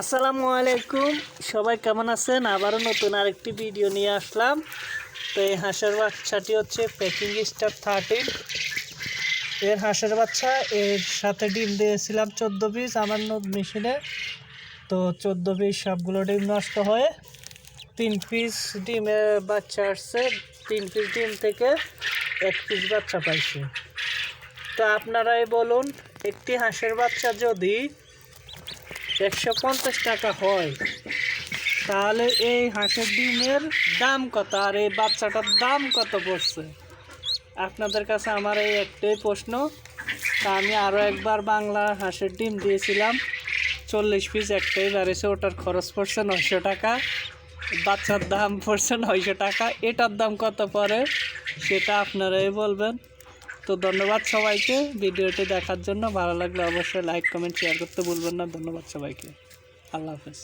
আসসালামু আলাইকুম, সবাই কেমন আছেন? আবারও নতুন আরেকটি ভিডিও নিয়ে আসলাম। তো এই হাঁসের বাচ্চাটি হচ্ছে পেকিং স্টার 13 এর হাঁসের বাচ্চা। এর সাথে ডিম দিয়েছিলাম 14 পিস আমার মেশিনে। তো 14 পিস সবগুলো ডিম নষ্ট হয়ে 3 পিস ডিমে বাচ্চা আসছে। 3 পিস ডিম থেকে 1 পিস বাচ্চা পাইছে। তো আপনারাই বলুন, একটি হাঁসের বাচ্চা যদি 150 টাকা হয়, তাহলে এই হাঁসের ডিমের দাম কত, আর এই বাচ্চাটার দাম কত পড়ছে? আপনাদের কাছে আমার এই একটাই প্রশ্ন। তা আমি আরও একবার বাংলা হাঁসের ডিম দিয়েছিলাম 40 পিস, একটাই বেড়েছে। ওটার খরচ পড়ছে 900 টাকা, বাচ্চার দাম পড়ছে 900 টাকা। এটার দাম কত পড়ে সেটা আপনারাই বলবেন। তো ধন্যবাদ সবাইকে ভিডিওটি দেখার জন্য। ভালো লাগলে অবশ্যই লাইক কমেন্ট শেয়ার করতে ভুলবেন না। ধন্যবাদ সবাইকে। আল্লাহ হাফেজ।